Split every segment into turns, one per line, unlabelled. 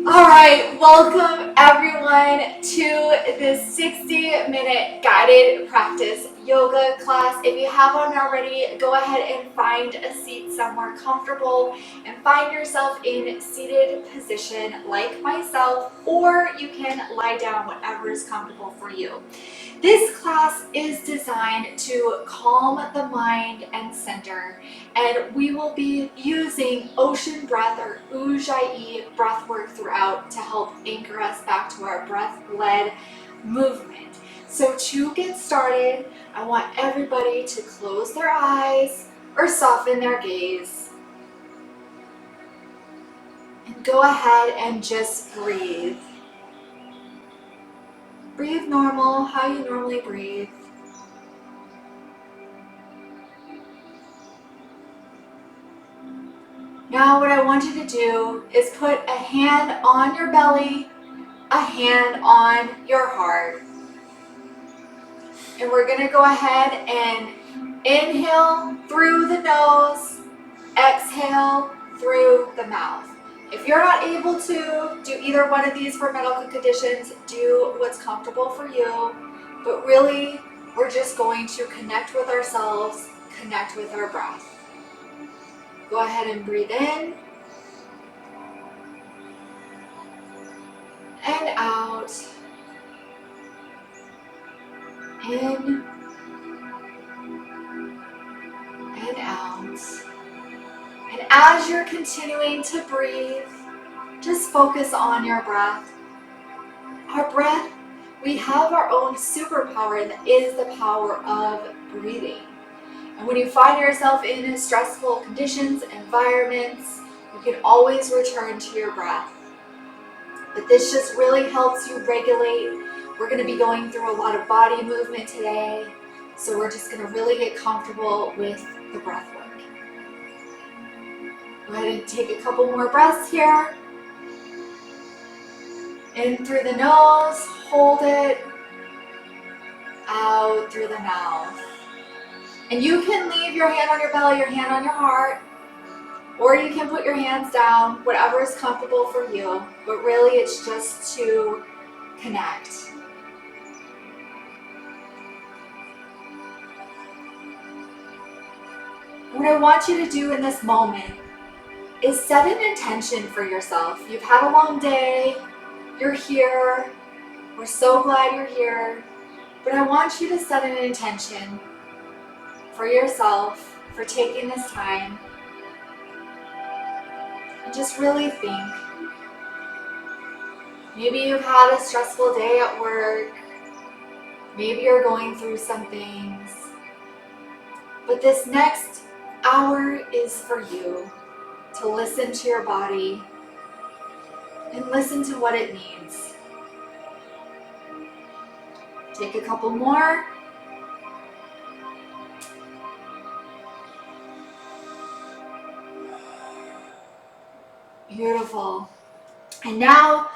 All right, welcome everyone to this 60-minute guided practice yoga class. If you haven't already, go ahead and find a seat somewhere comfortable and find yourself in seated position like myself, or you can lie down, whatever is comfortable for you. This class is designed to calm the mind and center, and we will be using ocean breath or Ujjayi breath work throughout to help anchor us back to our breath-led movement. So to get started, I want everybody to close their eyes or soften their gaze. And go ahead and just breathe. Breathe normal, how you normally breathe. Now what I want you to do is put a hand on your belly, a hand on your heart. And we're going to go ahead and inhale through the nose, exhale through the mouth. If you're not able to do either one of these for medical conditions, do what's comfortable for you. But really, we're just going to connect with ourselves, connect with our breath. Go ahead and breathe in and out. In and out. And as you're continuing to breathe, just focus on your breath. Our breath, we have our own superpower, and that is the power of breathing. And when you find yourself in stressful conditions, environments, you can always return to your breath. But this just really helps you regulate. We're going to be going through a lot of body movement today, so we're just going to really get comfortable with the breath work. Go ahead and take a couple more breaths here. In through the nose, hold it. Out through the mouth. And you can leave your hand on your belly, your hand on your heart, or you can put your hands down, whatever is comfortable for you. But really, it's just to connect. What I want you to do in this moment is set an intention for yourself. You've had a long day, you're here, we're so glad you're here, but I want you to set an intention for yourself for taking this time and just really think. Maybe you've had a stressful day at work, maybe you're going through some things, but this next hour is for you to listen to your body and listen to what it needs. Take a couple more. Beautiful. And now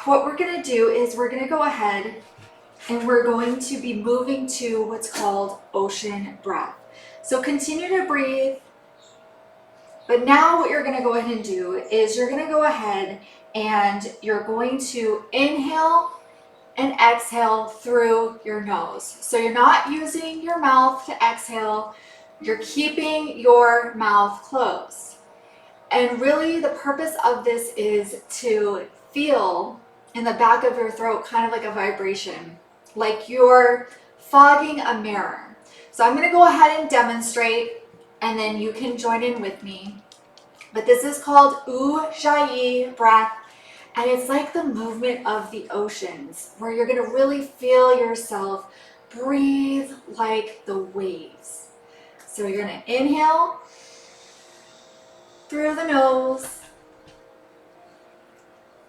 what we're going to do is we're going to go ahead and we're going to be moving to what's called ocean breath. So continue to breathe. But now what you're going to go ahead and do is you're going to go ahead and you're going to inhale and exhale through your nose. So you're not using your mouth to exhale. You're keeping your mouth closed. And really the purpose of this is to feel in the back of your throat kind of like a vibration, like you're fogging a mirror. So I'm going to go ahead and demonstrate, and then you can join in with me. But this is called Ujjayi breath, and it's like the movement of the oceans, where you're going to really feel yourself breathe like the waves. So you're going to inhale through the nose,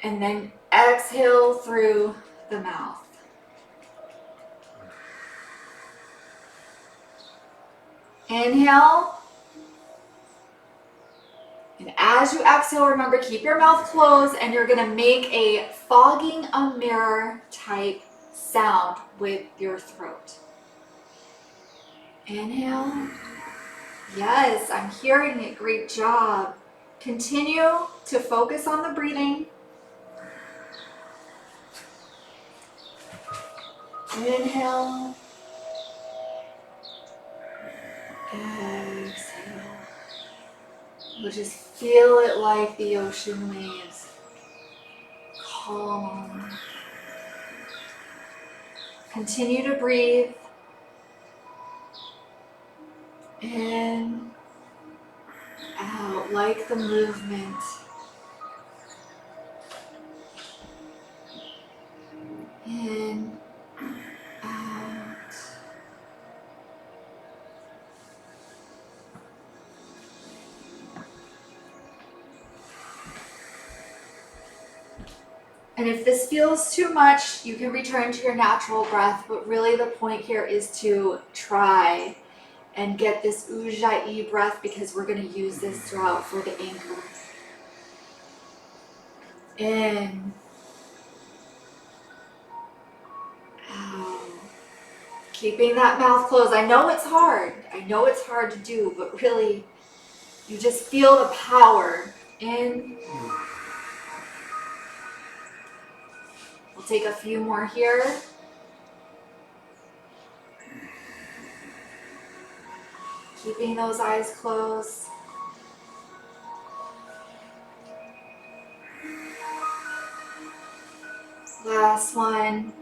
and then exhale through the mouth. Inhale. And as you exhale, remember, keep your mouth closed, and you're going to make a fogging a mirror type sound with your throat. Inhale. Yes, I'm hearing it. Great job. Continue to focus on the breathing. Inhale. Exhale. You'll just feel it like the ocean waves. Calm. Continue to breathe. In, out, like the movement. In, out. And if this feels too much, you can return to your natural breath, but really the point here is to try and get this Ujjayi breath because we're going to use this throughout for the anchor. In, out. Keeping that mouth closed. I know it's hard. I know it's hard to do, but really, you just feel the power. In. We'll take a few more here. Keeping those eyes closed. Last one.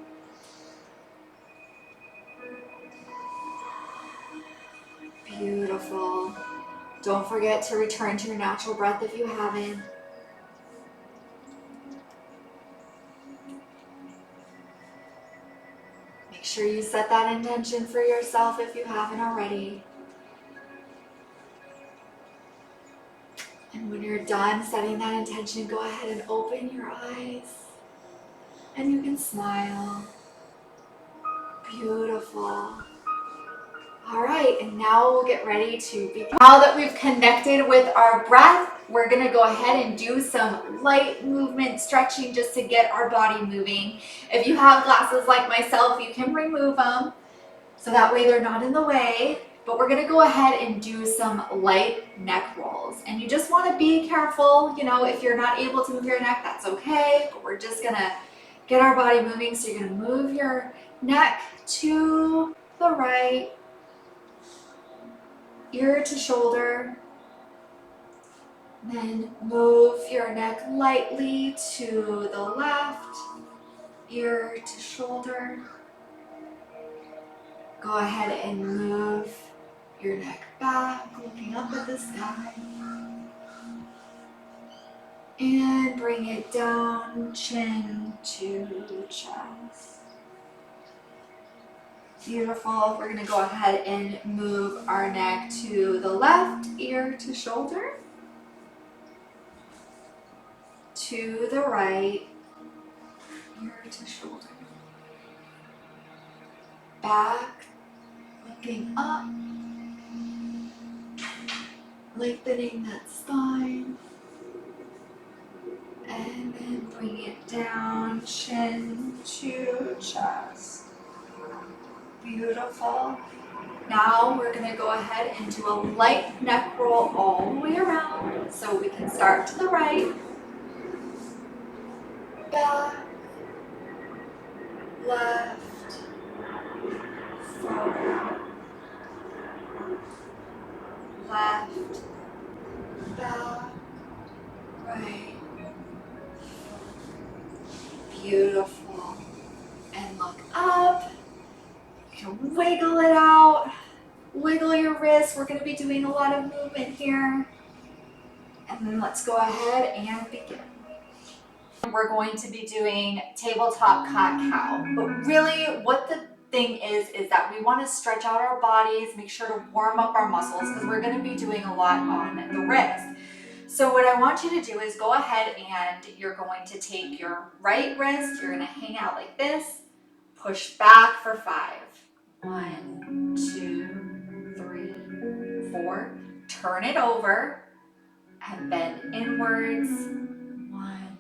Beautiful. Don't forget to return to your natural breath if you haven't. Make sure you set that intention for yourself if you haven't already. And when you're done setting that intention, go ahead and open your eyes. And you can smile. Beautiful. All right, and now we'll get ready to begin. Now that we've connected with our breath, we're gonna go ahead and do some light movement stretching just to get our body moving. If you have glasses like myself, you can remove them so that way they're not in the way. But we're gonna go ahead and do some light neck rolls. And you just wanna be careful, if you're not able to move your neck, that's okay. But we're just gonna get our body moving. So you're gonna move your neck to the right, ear to shoulder. Then move your neck lightly to the left, ear to shoulder. Go ahead and move your neck back, looking up at the sky. And bring it down, chin to chest. Beautiful. We're going to go ahead and move our neck to the left, ear to shoulder. To the right, ear to shoulder. Back, looking up, lengthening that spine. And then bring it down, chin to chest. Beautiful. Now we're going to go ahead and do a light neck roll all the way around. So we can start to the right, back, left, forward, left, back, right. Beautiful. And look up. You can wiggle it out. Wiggle your wrists. We're going to be doing a lot of movement here. And then let's go ahead and begin. We're going to be doing tabletop cat-cow. But really what the thing is that we want to stretch out our bodies, make sure to warm up our muscles because we're going to be doing a lot on the wrist. So what I want you to do is go ahead and you're going to take your right wrist, you're going to hang out like this, push back for 5. 1, 2, 3, 4. Turn it over and bend inwards. 1,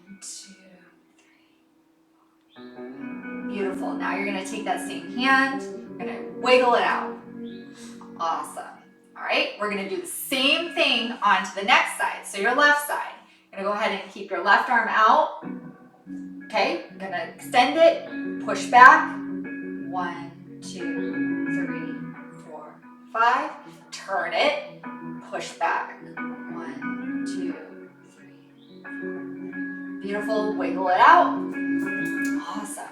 2. Beautiful. Now you're going to take that same hand, you're going to wiggle it out. Awesome. All right, we're going to do the same thing onto the next side. So your left side. You're going to go ahead and keep your left arm out. Okay, I'm going to extend it, push back. 1, 2, 3, 4, 5. Turn it, push back. 1, 2, 3, 4. Beautiful, wiggle it out. Awesome.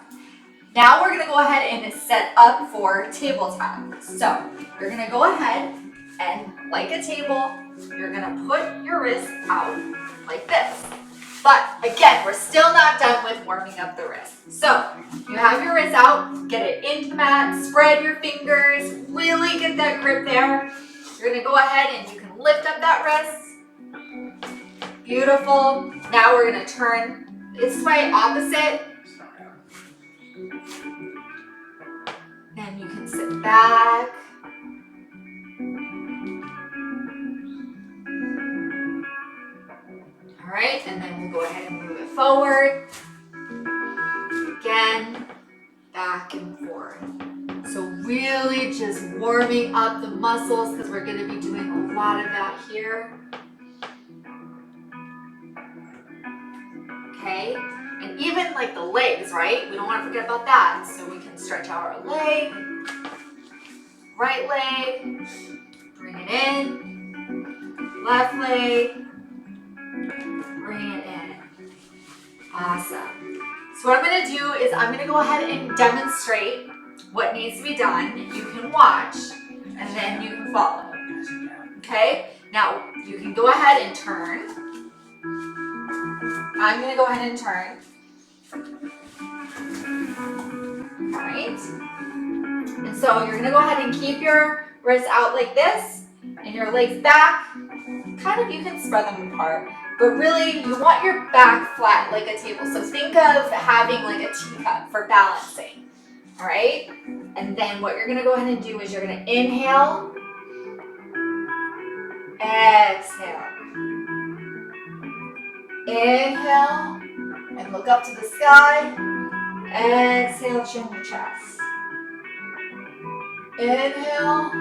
Now we're gonna go ahead and set up for tabletop. So you're gonna go ahead and, like a table, you're gonna put your wrists out like this. But again, we're still not done with warming up the wrist. So you have your wrists out, get it into the mat, spread your fingers, really get that grip there. You're gonna go ahead and you can lift up that wrist. Beautiful. Now we're gonna turn this way, opposite. And you can sit back. All right, and then we'll go ahead and move it forward. Again, back and forth. So really just warming up the muscles because we're gonna be doing a lot of that here. Okay, and even like the legs, right? We don't want to forget about that. So we can stretch out our leg, right leg, bring it in, left leg, bring it in. Awesome. So what I'm going to do is I'm going to go ahead and demonstrate what needs to be done. You can watch and then you can follow. Okay? Now you can go ahead and turn. I'm going to go ahead and turn. All right. And so you're going to go ahead and keep your wrists out like this and your legs back. Kind of, you can spread them apart. But really, you want your back flat like a table. So think of having like a teacup for balancing. All right? And then what you're going to go ahead and do is you're going to inhale, exhale. Inhale, and look up to the sky. Exhale, chin your chest. Inhale,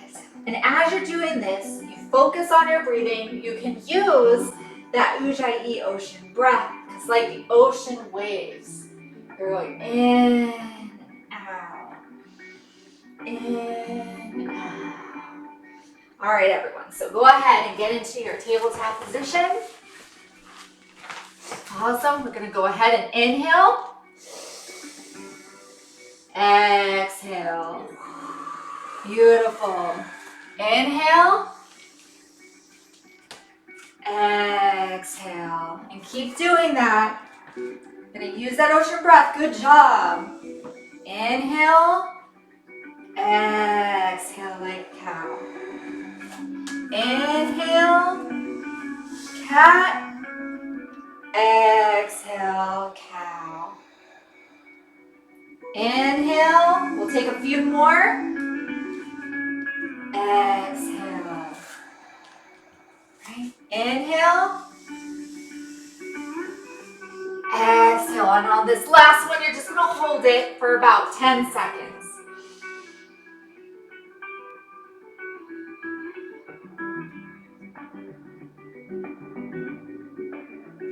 exhale. And as you're doing this, you focus on your breathing. You can use that Ujjayi ocean breath. It's like the ocean waves. You're going in and out. In and out. All right, everyone. So go ahead and get into your tabletop position. Awesome. We're going to go ahead and inhale. Exhale. Beautiful. Inhale. Exhale. And keep doing that. Gonna use that ocean breath. Good job. Inhale. Exhale like cow. Inhale. Cat. Exhale, cow. Inhale. We'll take a few more. Exhale. Right. Inhale. Exhale. And on this last one, you're just going to hold it for about 10 seconds.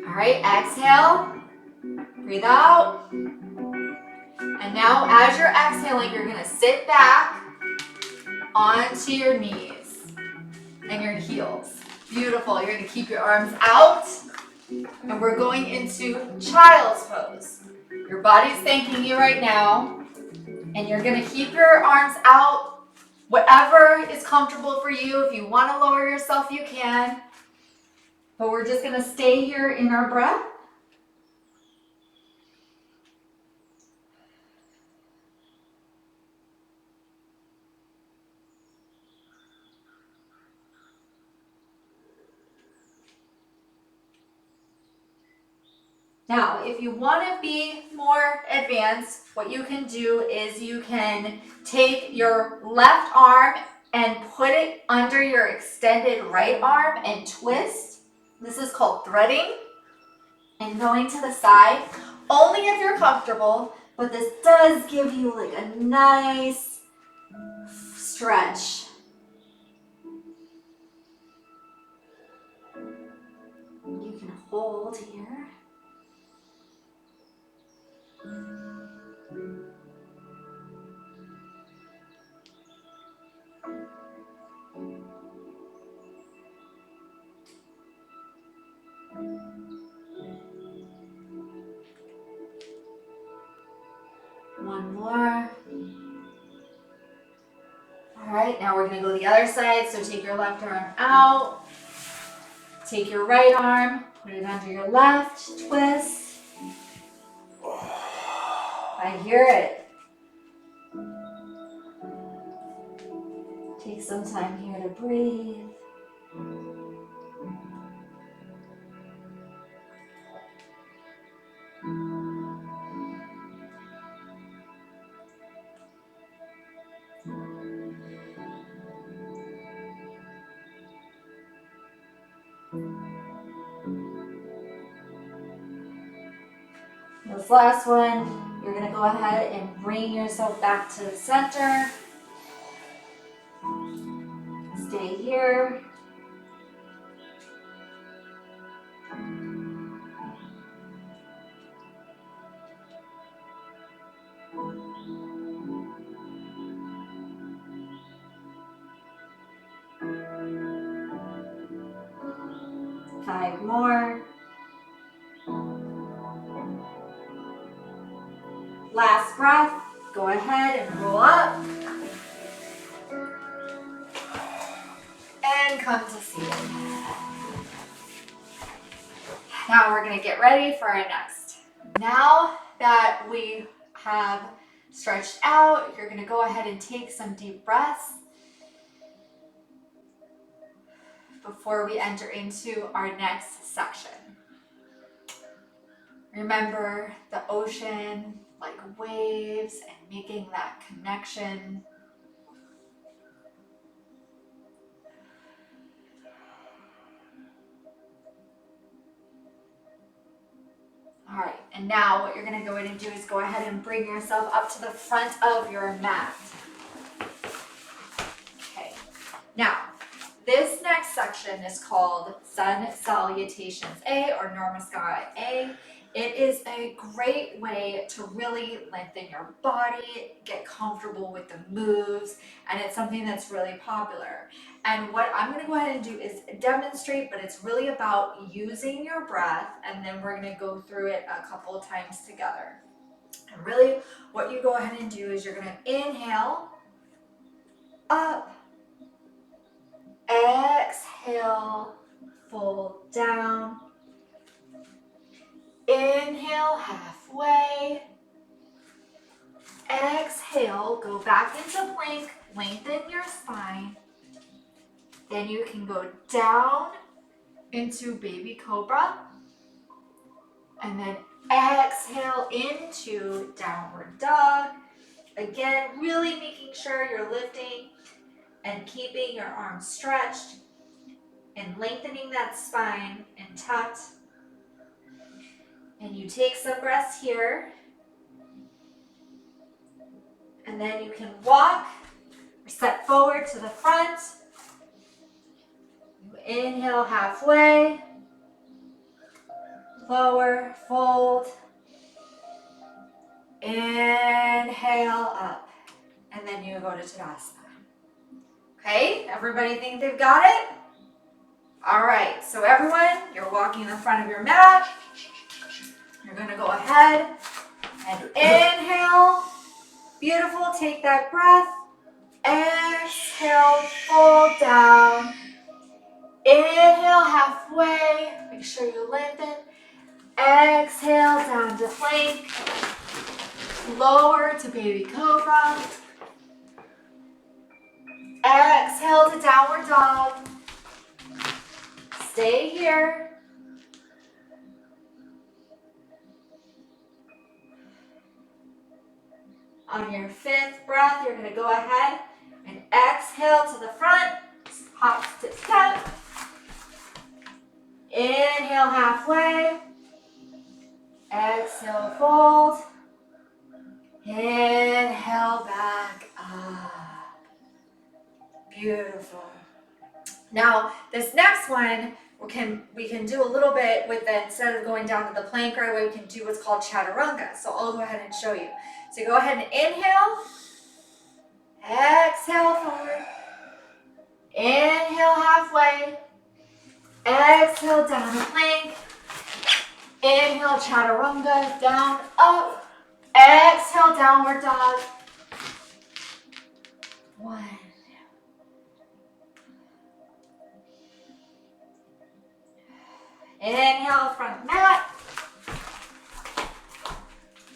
All right. Exhale. Breathe out. And now as you're exhaling, you're going to sit back onto your knees and your heels. Beautiful. You're going to keep your arms out. And we're going into child's pose. Your body's thanking you right now. And you're going to keep your arms out, whatever is comfortable for you. If you want to lower yourself, you can. But we're just going to stay here in our breath. Now, if you want to be more advanced, what you can do is you can take your left arm and put it under your extended right arm and twist. This is called threading. And going to the side, only if you're comfortable, but this does give you like a nice stretch. You can hold here. One more. All right, now we're gonna go the other side. So take your left arm out. Take your right arm, put it under your left, twist. I hear it. Take some time here to breathe. This last one, you're gonna go ahead and bring yourself back to the center. Stay here. Five more. Last breath. Go ahead and roll up. And come to seated. Now we're gonna get ready for our next. Now that we have stretched out, you're gonna go ahead and take some deep breaths before we enter into our next section. Remember the ocean, like waves, and making that connection. All right, and now what you're gonna go ahead and do is go ahead and bring yourself up to the front of your mat. Okay, now this next section is called Sun Salutations A or Namaskar A. It is a great way to really lengthen your body, get comfortable with the moves, and it's something that's really popular. And what I'm going to go ahead and do is demonstrate, but it's really about using your breath, and then we're going to go through it a couple of times together. And really what you go ahead and do is you're going to inhale, up, exhale, fold down, inhale halfway, exhale, go back into plank, lengthen your spine, then you can go down into baby cobra, and then exhale into downward dog. Again, really making sure you're lifting and keeping your arms stretched and lengthening that spine and tucked. And you take some breaths here. And then you can walk or step forward to the front. You inhale halfway. Lower, fold. Inhale up. And then you go to Tadasana. Okay, everybody think they've got it? All right, so everyone, you're walking in the front of your mat. You're gonna go ahead and inhale. Beautiful, take that breath. Exhale, fold down. Inhale halfway, make sure you lengthen. Exhale down to plank. Lower to baby cobra. Exhale to downward dog. Stay here. On your fifth breath, you're going to go ahead and exhale to the front. Hop to step. Inhale halfway. Exhale, fold. Inhale back up. Beautiful. Now, this next one, we can do a little bit with it. Instead of going down to the plank right away, we can do what's called chaturanga. So I'll go ahead and show you. So go ahead and inhale. Exhale forward. Inhale halfway. Exhale down to plank. Inhale chaturanga, down, up. Exhale, downward dog. 1. Inhale, front mat.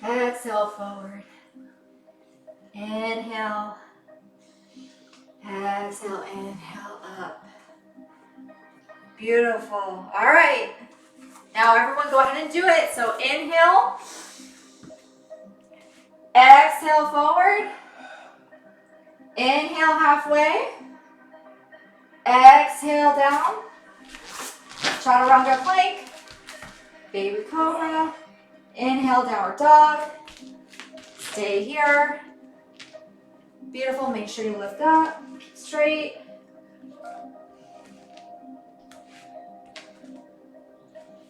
Exhale, forward. Inhale. Exhale, inhale, up. Beautiful. All right. Now everyone go ahead and do it. So inhale. Exhale, forward. Inhale, halfway. Exhale, down. Chaturanga plank. Baby cobra. Inhale, downward dog. Stay here. Beautiful. Make sure you lift up. Keep straight.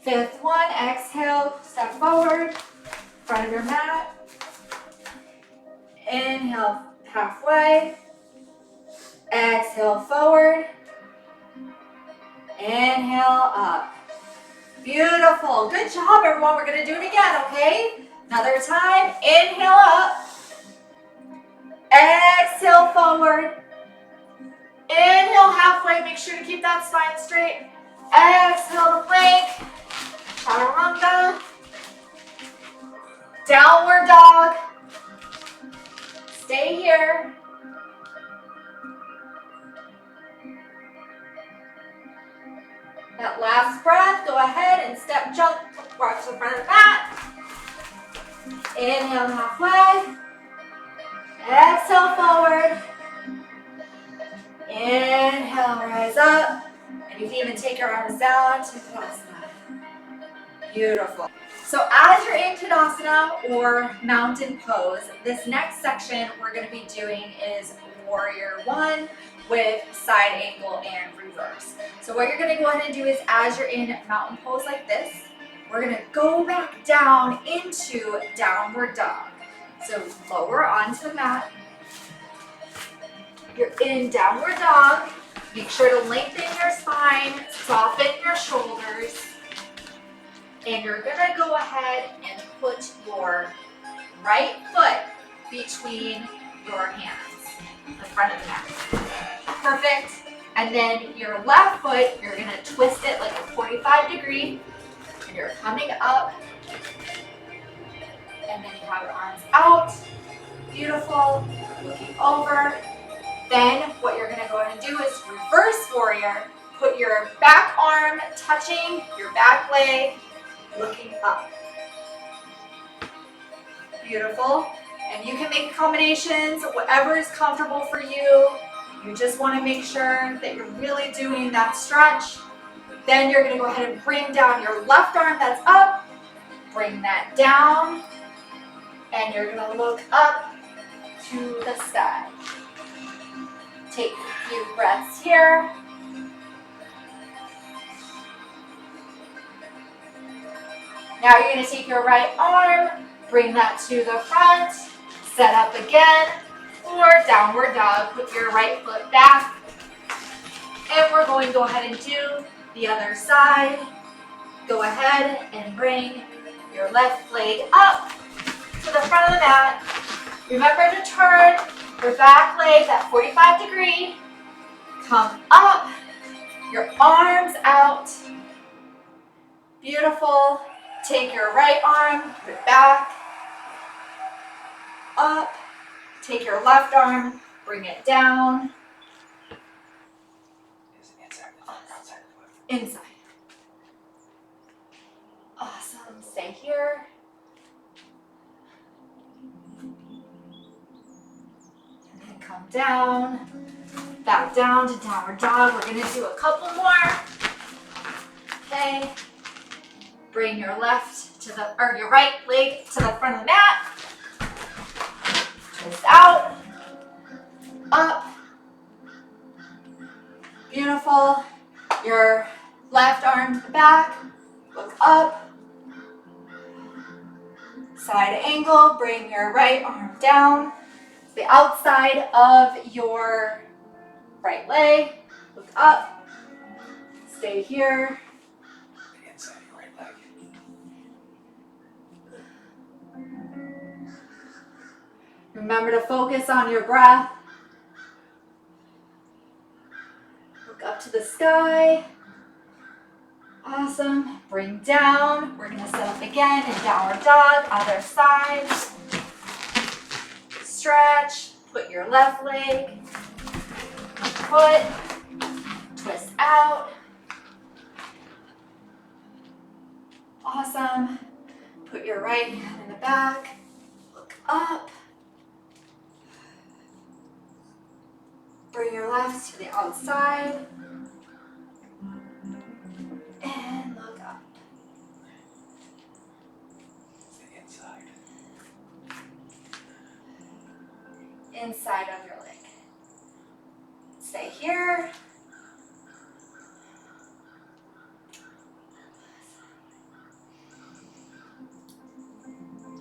Fifth one. Exhale. Step forward. Front of your mat. Inhale, halfway. Exhale, forward. Inhale, up. Beautiful. Good job, everyone. We're going to do it again, okay? Another time. Inhale, up. Exhale, forward. Inhale, halfway. Make sure to keep that spine straight. Exhale to plank. Chaturanga. Downward dog. Stay here. That last breath, go ahead and step, jump, walk to the front of the mat. Inhale, halfway. Exhale, forward. Inhale, rise up. And you can even take your arms down to Tadasana. Beautiful. So as you're in Tadasana or mountain pose, this next section we're going to be doing is Warrior 1 with side angle and reverse. So what you're going to go ahead and do is as you're in mountain pose like this, we're going to go back down into downward dog. So lower onto the mat. You're in downward dog. Make sure to lengthen your spine, soften your shoulders. And you're gonna go ahead and put your right foot between your hands, the front of the mat. Perfect. And then your left foot, you're gonna twist it like a 45-degree, and you're coming up. And then you have your arms out. Beautiful. Looking over. Then what you're gonna go ahead and do is reverse warrior. Put your back arm touching your back leg, looking up. Beautiful. And you can make combinations, whatever is comfortable for you. You just want to make sure that you're really doing that stretch. Then you're going to go ahead and bring down your left arm that's up. Bring that down. And you're going to look up to the sky. Take a few breaths here. Now you're going to take your right arm, bring that to the front, set up again, or downward dog. Put your right foot back. And we're going to go ahead and do the other side. Go ahead and bring your left leg up to the front of the mat. Remember to turn your back leg that 45-degree. Come up, your arms out. Beautiful. Take your right arm, put it back, up. Take your left arm, bring it down. Inside. Awesome. Stay here. And then come down, back down to downward dog. We're going to do a couple more. Okay. Bring your your right leg to the front of the mat. Twist out. Up. Beautiful. Your left arm to the back. Look up. Side angle. Bring your right arm down to the outside of your right leg. Look up. Stay here. Remember to focus on your breath. Look up to the sky. Awesome. Bring down. We're going to sit up again in downward dog. Other side. Stretch. Put your left leg, foot, twist out. Awesome. Put your right hand in the back. Look up. Bring your left to the outside. And look up.
Inside.
Inside of your leg. Stay here.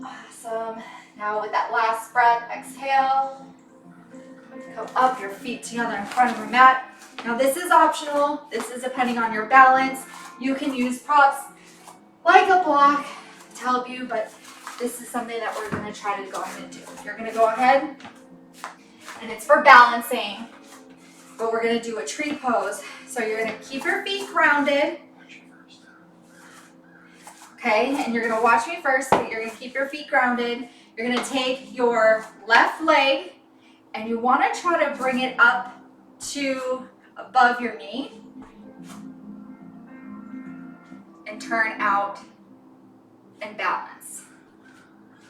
Awesome. Now with that last breath, exhale. Come up, your feet together in front of your mat. Now this is optional. This is depending on your balance. You can use props like a block to help you, but this is something that we're going to try to go ahead and do. You're going to go ahead, and it's for balancing, but we're going to do a tree pose. So you're going to keep your feet grounded. Okay, and you're going to watch me first, but you're going to keep your feet grounded. You're going to take your left leg, and you want to try to bring it up to above your knee and turn out and balance.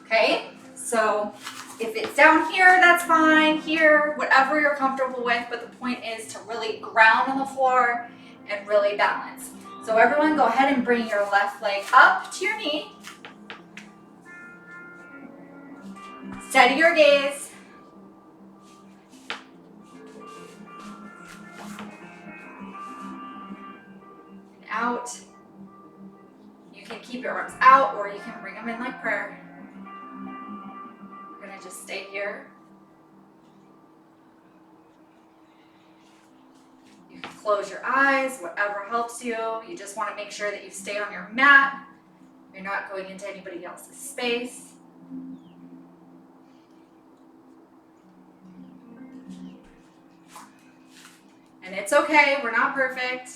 Okay, so if it's down here, that's fine. Here, whatever you're comfortable with, but the point is to really ground on the floor and really balance. So everyone go ahead and bring your left leg up to your knee. Steady your gaze. And out. You can keep your arms out or you can bring them in like prayer. We're going to just stay here. You can close your eyes, whatever helps you. You just want to make sure that you stay on your mat. You're not going into anybody else's space. And it's okay, we're not perfect.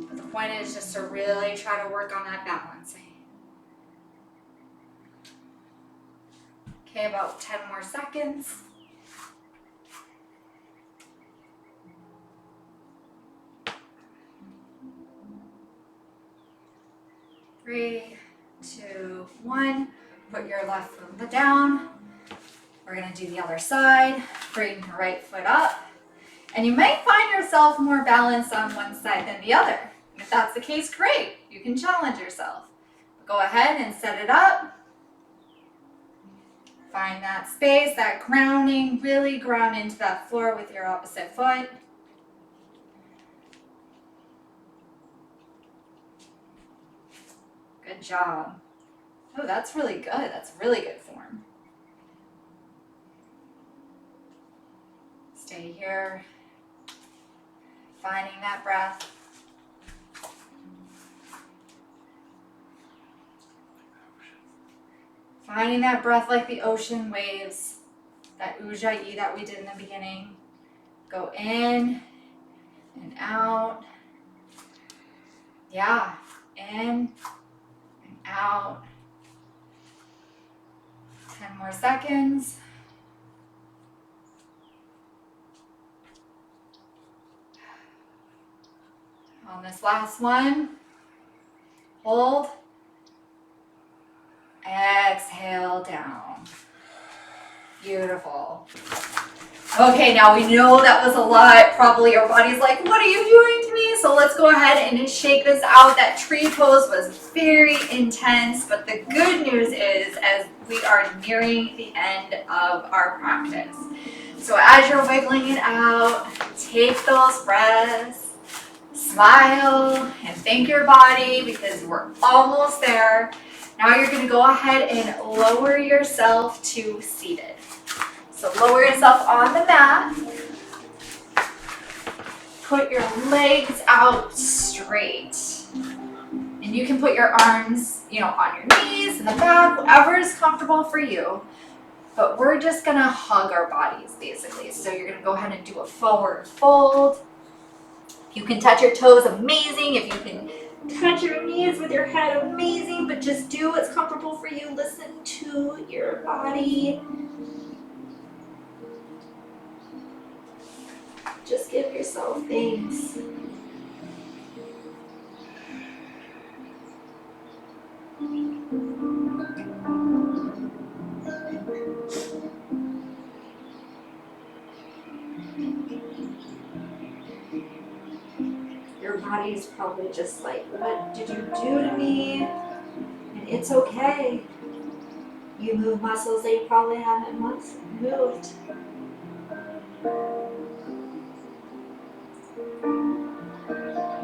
But the point is just to really try to work on that balancing. Okay, about 10 more seconds. Three, two, one. Put your left foot down. We're going to do the other side. Bring your right foot up. And you might find yourself more balanced on one side than the other. If that's the case, great. You can challenge yourself. Go ahead and set it up. Find that space, that grounding. Really ground into that floor with your opposite foot. Good job. Oh, that's really good. That's really good form. Stay here. Finding that breath. Finding that breath like the ocean waves. That Ujjayi that we did in the beginning. Go in and out. Yeah, in and out. 10 more seconds. On this last one, hold, exhale down. Beautiful. Okay, now we know that was a lot. Probably your body's like, what are you doing to me? So let's go ahead and shake this out. That tree pose was very intense, but the good news is as we are nearing the end of our practice. So as you're wiggling it out, take those breaths. Smile and thank your body because we're almost there. Now you're going to go ahead and lower yourself to seated. So lower yourself on the mat. Put your legs out straight. And you can put your arms, on your knees, in the back, whatever is comfortable for you. but we're just gonna hug our bodies basically. So you're gonna go ahead and do a forward fold. If you can touch your toes, amazing. If you can touch your knees with your head, amazing, but just do what's comfortable for you. Listen to your body. Just give yourself thanks. Your body is probably just like, what did you do to me? And it's okay. You move muscles that you probably haven't moved.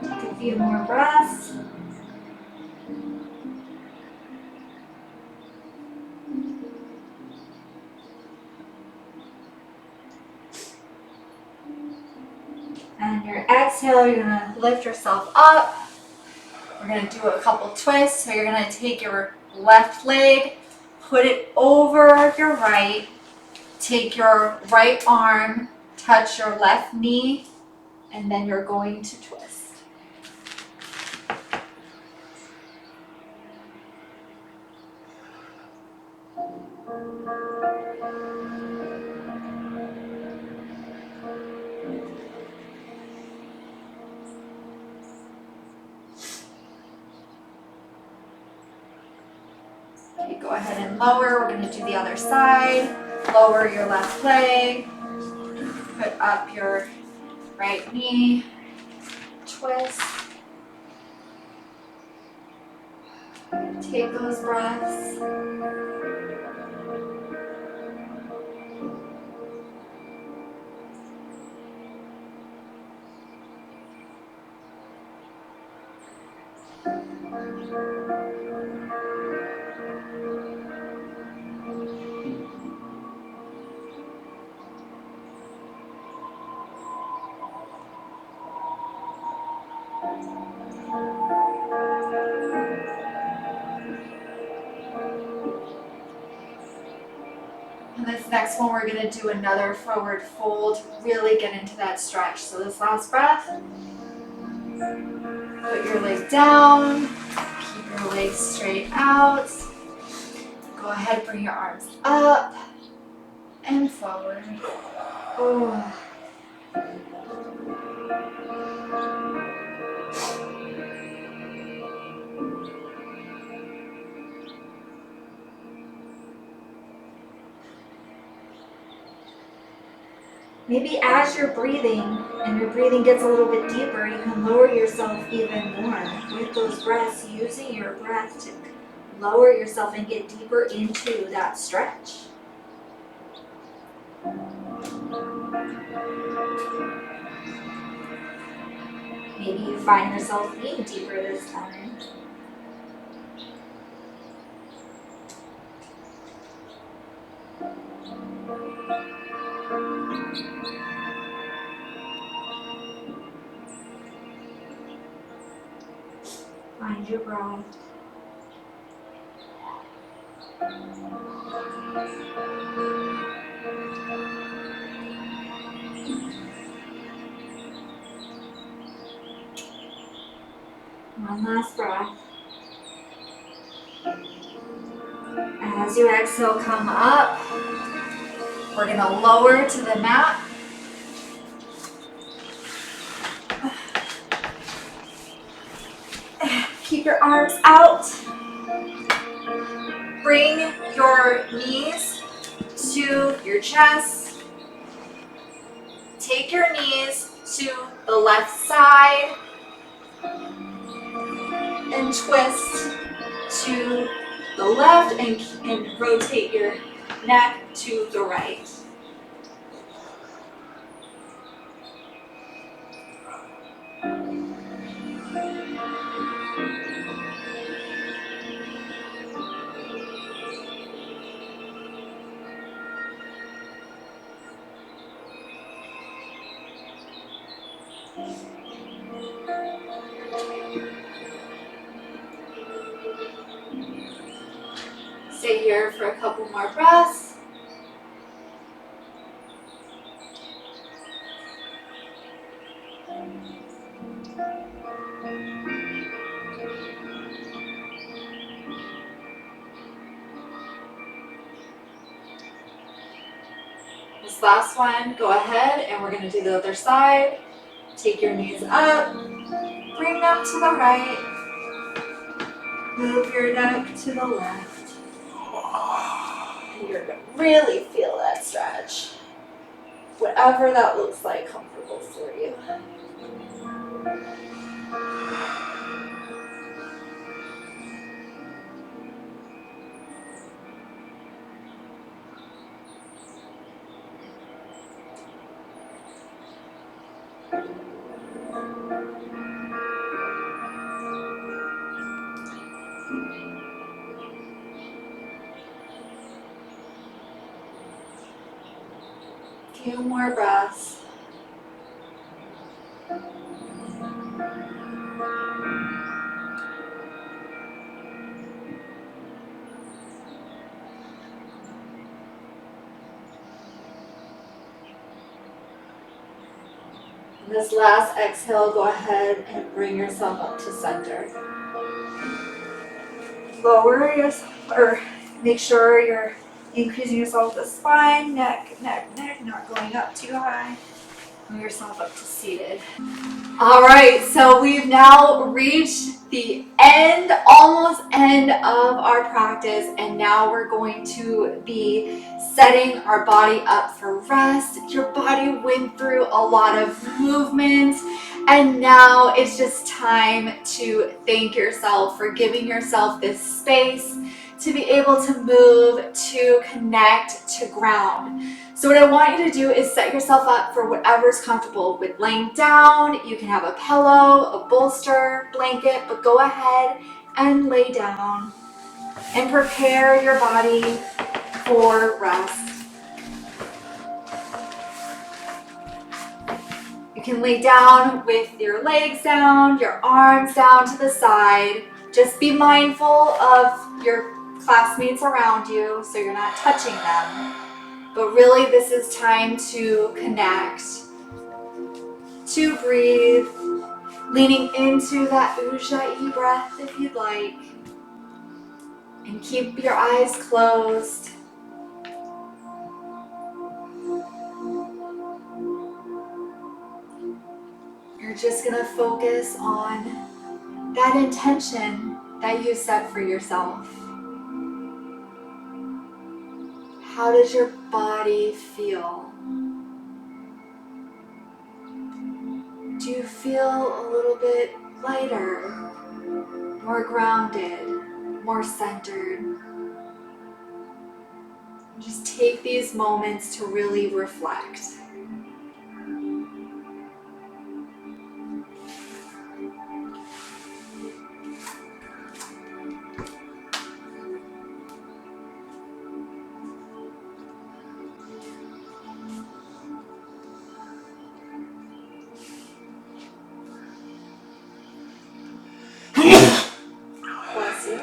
Take a few more breaths. And your exhale, you're gonna lift yourself up. We're gonna do a couple twists. So you're gonna take your left leg, put it over your right, take your right arm, touch your left knee, and then you're going to twist. Okay, go ahead and lower. We're going to do the other side. Lower your left leg. Put up your right knee. Twist. Take those breaths. And this next one, we're going to do another forward fold. Really get into that stretch. So this last breath, put your leg down. Keep your legs straight out. Go ahead, bring your arms up and forward. Oh. Maybe as you're breathing and your breathing gets a little bit deeper, you can lower yourself even more with those breaths, using your breath to lower yourself and get deeper into that stretch. Maybe you find yourself being deeper this time. Find your breath. One last breath. As you exhale, come up. We're going to lower to the mat. Keep your arms out. Bring your knees to your chest. Take your knees to the left side and twist to the left and rotate your neck to the right. Stay here for a couple more breaths. This last one, go ahead and we're gonna do the other side. Take your knees up, bring them to the right, move your neck to the left. And you're gonna really feel that stretch. Whatever that looks like comfortable for you. Few more breaths. And this last exhale, go ahead and bring yourself up to center. Lower yourself, or make sure you're increasing yourself the spine, neck, not going up too high. Bring yourself up to seated. All right, so we've now reached the end, almost end of our practice, and now we're going to be setting our body up for rest. Your body went through a lot of movement, and now it's just time to thank yourself for giving yourself this space to be able to move, to connect, to ground. So what I want you to do is set yourself up for whatever's comfortable with laying down. You can have a pillow, a bolster, blanket, but go ahead and lay down and prepare your body for rest. You can lay down with your legs down, your arms down to the side. Just be mindful of your classmates around you so you're not touching them. But really, this is time to connect, to breathe, leaning into that Ujjayi breath if you'd like. And keep your eyes closed. You're just going to focus on that intention that you set for yourself. How does your body feel? Do you feel a little bit lighter, more grounded, more centered? Just take these moments to really reflect. Bless you.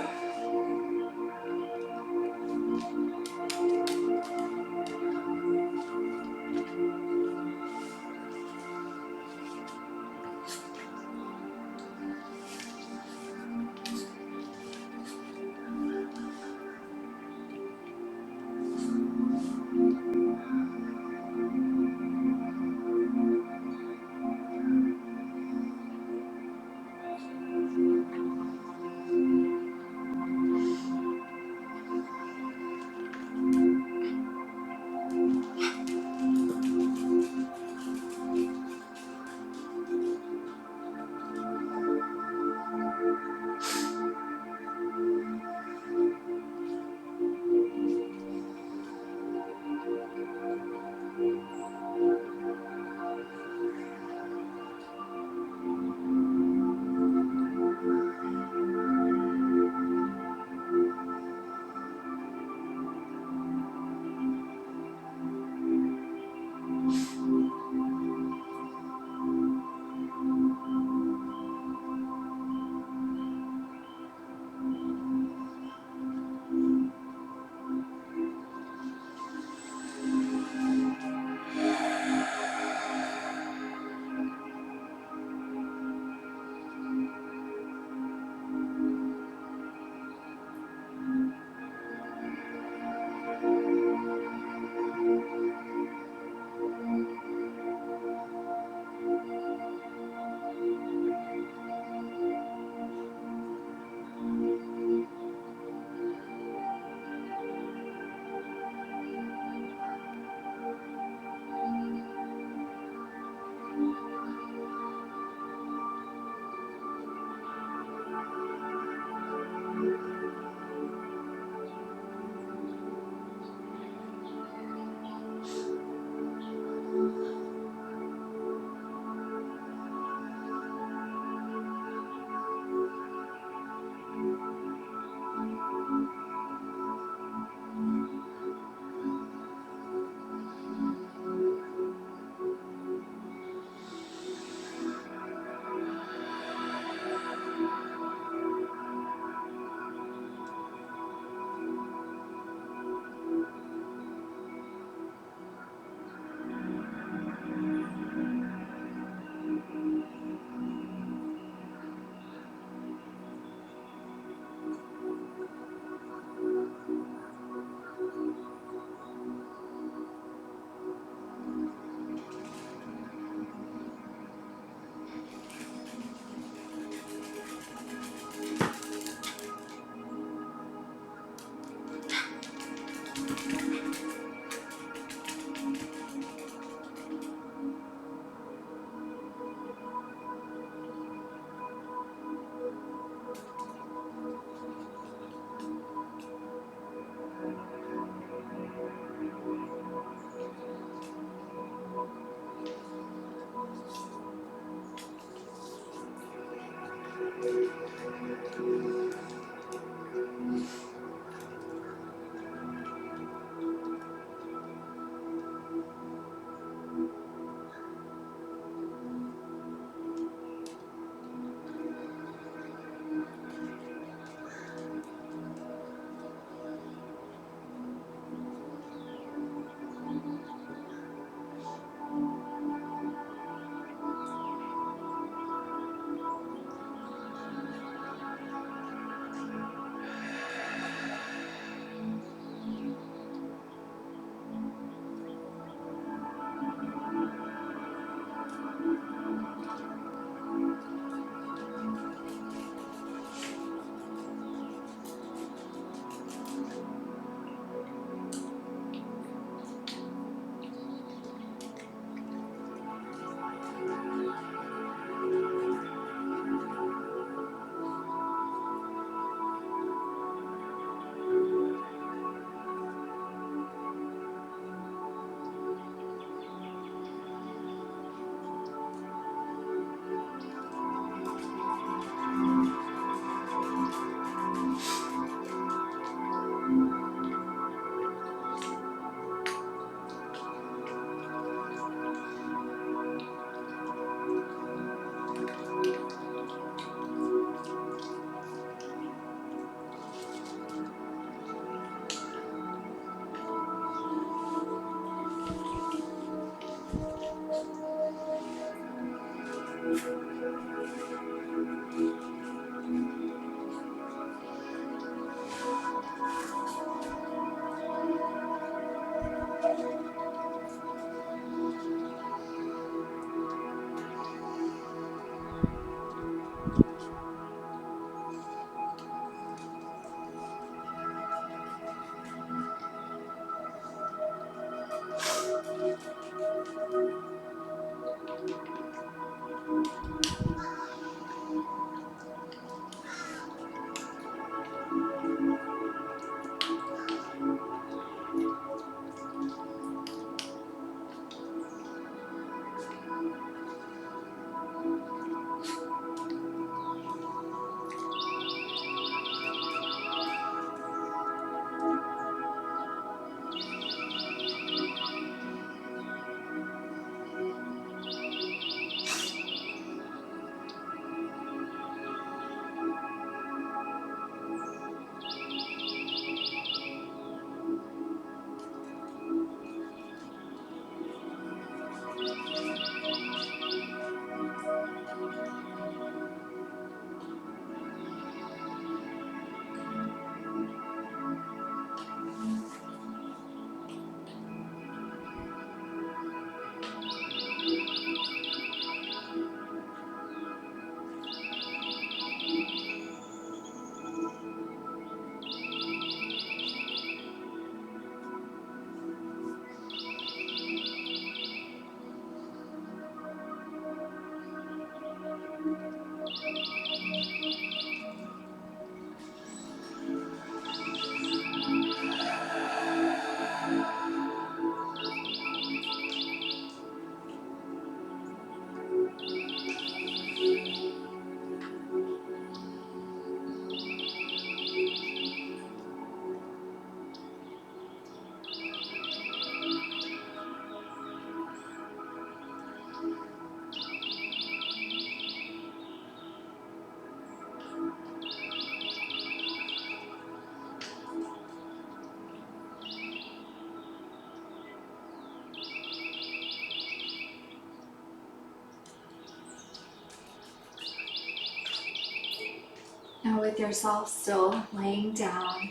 with yourself still laying down,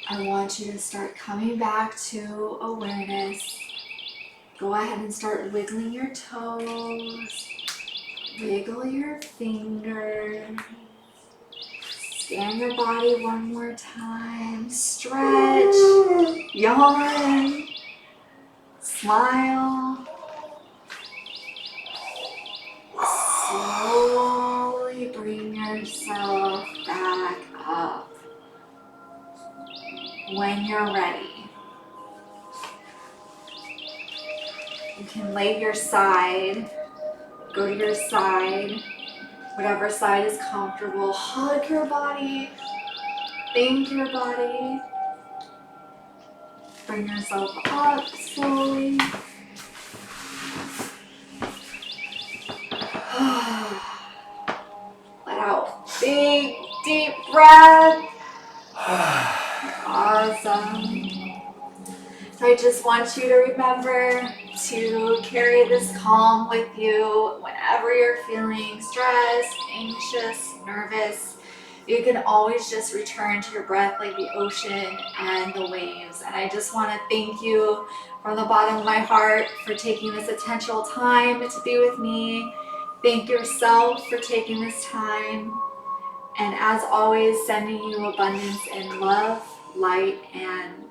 I want you to start coming back to awareness. Go ahead and start wiggling your toes, wiggle your fingers, scan your body one more time, stretch, yawn, smile. Slowly bring yourself back up. When you're ready, you can lay your side, go to your side, whatever side is comfortable. Hug your body, thank your body. Bring yourself up slowly. Let out big, deep breath. Awesome. So I just want you to remember to carry this calm with you whenever you're feeling stressed, anxious, nervous. You can always just return to your breath like the ocean and the waves. And I just want to thank you from the bottom of my heart for taking this intentional time to be with me. Thank yourself for taking this time. And as always, sending you abundance in love, light, and